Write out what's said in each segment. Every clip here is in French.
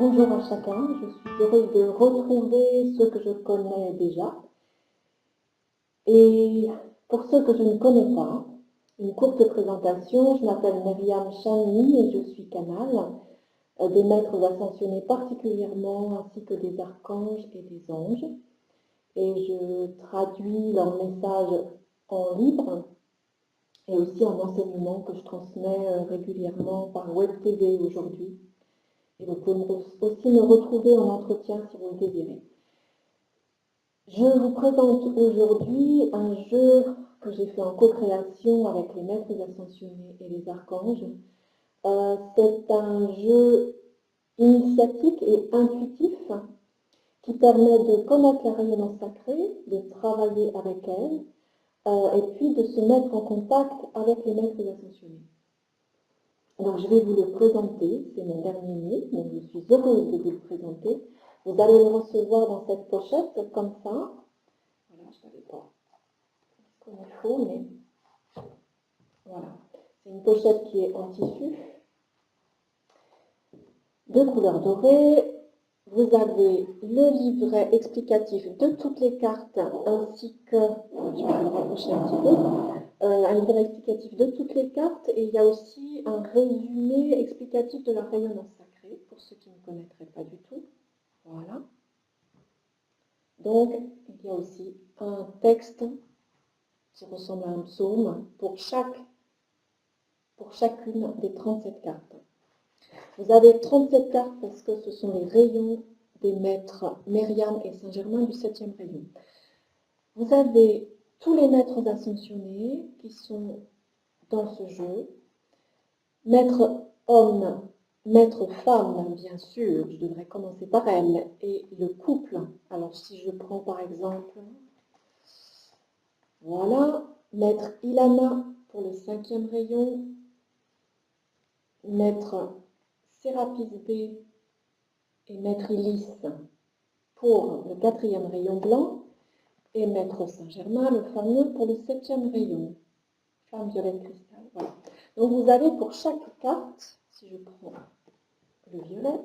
Bonjour à chacun, je suis heureuse de retrouver ceux que je connais déjà. Et pour ceux que je ne connais pas, une courte présentation, je m'appelle Myriam Chani et je suis canal des maîtres ascensionnés particulièrement, ainsi que des archanges et des anges. Et je traduis leurs messages en libre et aussi en enseignement que je transmets régulièrement par Web TV aujourd'hui. Et vous pouvez aussi me retrouver en entretien si vous le désirez. Je vous présente aujourd'hui un jeu que j'ai fait en co-création avec les maîtres ascensionnés et les archanges. C'est un jeu initiatique et intuitif qui permet de connaître la rayonnance sacrée, de travailler avec elle et puis de se mettre en contact avec les maîtres ascensionnés. Donc je vais vous le présenter, c'est mon dernier né, donc je suis heureuse de vous le présenter. Vous allez le recevoir dans cette pochette comme ça. Voilà, je ne savais pas comme il faut, mais voilà. C'est une pochette qui est en tissu, de couleur dorée. Vous avez le livret explicatif de toutes les cartes, ainsi que, je vais le rapprocher un petit peu, un livret explicatif de toutes les cartes, et il y a aussi un résumé explicatif de la rayonnance sacrée, pour ceux qui ne connaîtraient pas du tout. Voilà. Donc, il y a aussi un texte qui ressemble à un psaume pour chacune des 37 cartes. Vous avez 37 cartes parce que ce sont les rayons des maîtres Myriam et Saint-Germain du 7e rayon. Vous avez tous les maîtres ascensionnés qui sont dans ce jeu. Maître homme, maître femme, bien sûr, je devrais commencer par elle, et le couple. Alors si je prends par exemple, voilà, maître Ilana pour le 5e rayon, maître Sérapis B et maître Ilis pour le 4e rayon blanc, et maître Saint-Germain, le fameux, pour le 7e rayon, flamme violette cristal. Voilà. Donc vous avez pour chaque carte, si je prends le violet,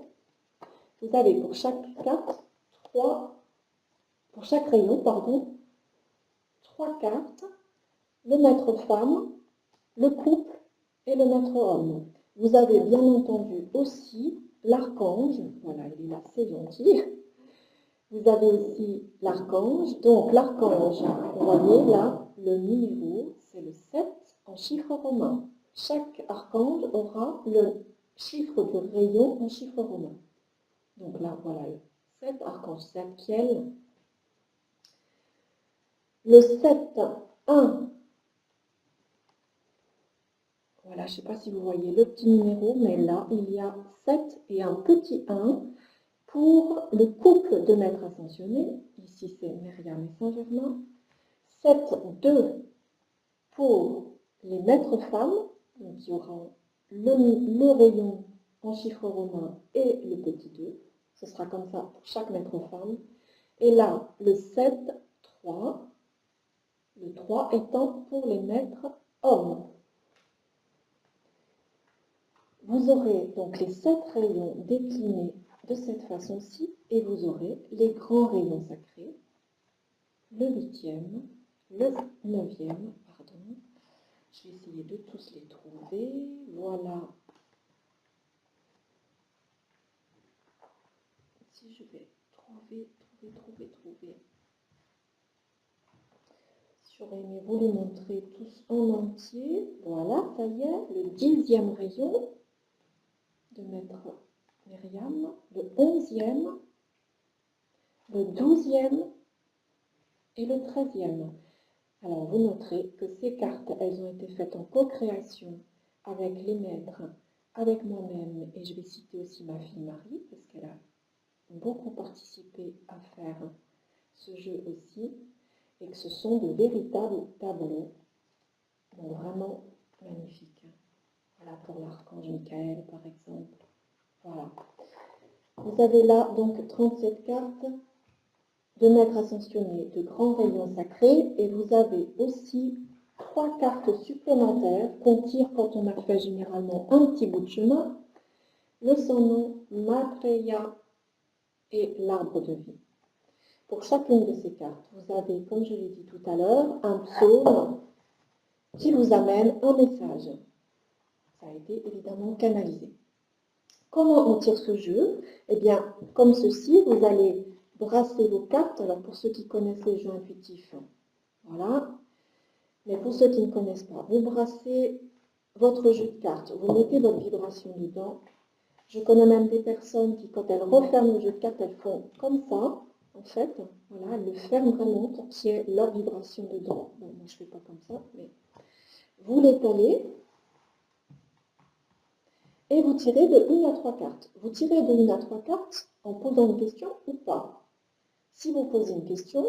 vous avez pour chaque carte pour chaque rayon, pardon, 3 cartes, le maître femme, le couple et le maître homme. Vous avez bien entendu aussi l'archange, voilà, il est là, c'est gentil. Vous avez aussi l'archange, donc l'archange, vous voyez là, le numéro, c'est le 7 en chiffre romain. Chaque archange aura le chiffre du rayon en chiffre romain. Donc là, voilà, le 7, archange Zadkiel. Le 7, 1. Voilà, je ne sais pas si vous voyez le petit numéro, mais là, il y a 7 et un petit 1 pour le couple de maîtres ascensionnés. Ici, c'est Myriam et Saint-Germain. 7, 2 pour les maîtres femmes. Donc, il y aura le rayon en chiffre romain et le petit 2. Ce sera comme ça pour chaque maître femme. Et là, le 7, 3. Le 3 étant pour les maîtres hommes. Vous aurez donc les 7 rayons déclinés de cette façon-ci et vous aurez les grands rayons sacrés, le 8e, le 9e, pardon. Je vais essayer de tous les trouver. Voilà. Si je vais trouver. J'aurais aimé vous les montrer tous en entier. Voilà, ça y est, le 10e rayon de maître Myriam, le 11e, le 12e et le 13e. Alors, vous noterez que ces cartes, elles ont été faites en co-création avec les maîtres, avec moi-même, et je vais citer aussi ma fille Marie, parce qu'elle a beaucoup participé à faire ce jeu aussi, et que ce sont de véritables tableaux, donc vraiment magnifiques. Voilà pour l'archange Michael, par exemple. Voilà. Vous avez là donc 37 cartes de maîtres ascensionnés, de grands rayons sacrés, et vous avez aussi 3 cartes supplémentaires qu'on tire quand on a fait généralement un petit bout de chemin, le sans nom Maitreya et l'arbre de vie. Pour chacune de ces cartes, vous avez, comme je l'ai dit tout à l'heure, un psaume qui vous amène un message. Ça a été évidemment canalisé. Comment on tire ce jeu? Eh bien, comme ceci, vous allez brasser vos cartes. Alors, pour ceux qui connaissent les jeux intuitifs, voilà. Mais pour ceux qui ne connaissent pas, vous brassez votre jeu de cartes, vous mettez votre vibration dedans. Je connais même des personnes qui, quand elles referment le jeu de cartes, elles font comme ça, en fait. Voilà, elles le ferment vraiment pour qu'il y ait leur vibration dedans. Bon, moi, je ne fais pas comme ça, mais vous l'étalez. Et vous tirez de 1 à 3 cartes. Vous tirez de 1 à 3 cartes en posant une question ou pas. Si vous posez une question,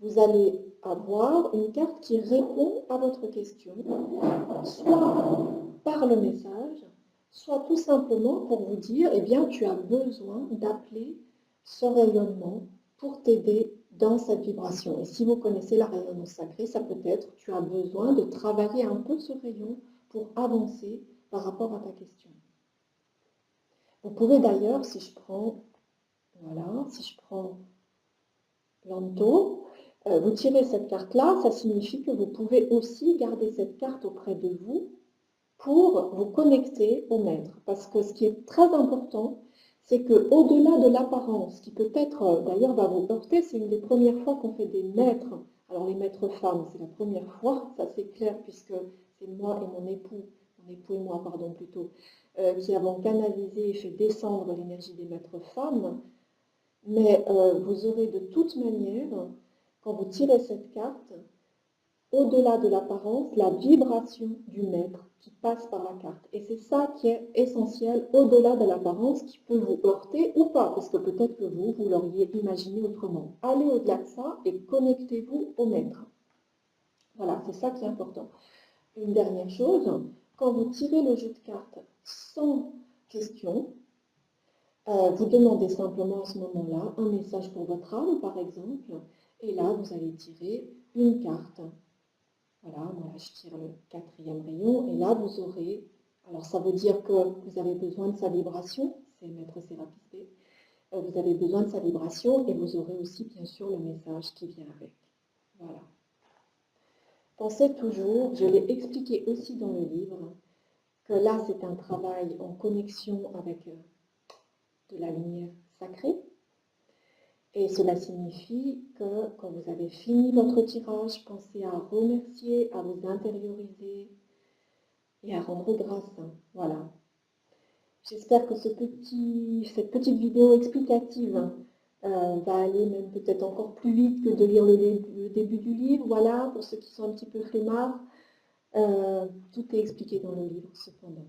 vous allez avoir une carte qui répond à votre question, soit par le message, soit tout simplement pour vous dire, eh bien, tu as besoin d'appeler ce rayonnement pour t'aider dans cette vibration. Et si vous connaissez la rayonnement sacré, ça peut être, tu as besoin de travailler un peu ce rayon pour avancer par rapport à ta question. Vous pouvez d'ailleurs, si je prends, voilà, si je prends Lanto, vous tirez cette carte-là, ça signifie que vous pouvez aussi garder cette carte auprès de vous pour vous connecter au maître. Parce que ce qui est très important, c'est qu'au-delà de l'apparence, qui peut-être d'ailleurs va vous heurter, c'est une des premières fois qu'on fait des maîtres. Alors les maîtres femmes, c'est la première fois, ça c'est clair, puisque c'est moi et mon époux et moi, pardon, plutôt, qui avons canalisé et fait descendre l'énergie des maîtres femmes. Mais vous aurez de toute manière, quand vous tirez cette carte, au-delà de l'apparence, la vibration du maître qui passe par la carte. Et c'est ça qui est essentiel au-delà de l'apparence qui peut vous heurter ou pas, parce que peut-être que vous l'auriez imaginé autrement. Allez au-delà de ça et connectez-vous au maître. Voilà, c'est ça qui est important. Une dernière chose, quand vous tirez le jeu de cartes sans question, vous demandez simplement à ce moment-là un message pour votre âme, par exemple, et là, vous allez tirer une carte. Voilà, moi là, je tire le 4e rayon, et là, vous aurez, alors ça veut dire que vous avez besoin de sa vibration, c'est Maître Sérapis B, vous avez besoin de sa vibration, et vous aurez aussi, bien sûr, le message qui vient avec. Voilà. Pensez toujours, je l'ai expliqué aussi dans le livre, que là, c'est un travail en connexion avec de la lumière sacrée. Et cela signifie que quand vous avez fini votre tirage, pensez à remercier, à vous intérioriser et à rendre grâce. Voilà. J'espère que cette petite vidéo explicative va aller même peut-être encore plus vite que de lire le début du livre. Voilà, pour ceux qui sont un petit peu flemmards, tout est expliqué dans le livre cependant.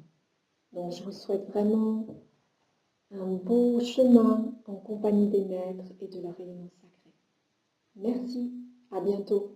Donc je vous souhaite vraiment un beau chemin en compagnie des maîtres et de la rayonnement sacré. Merci, à bientôt.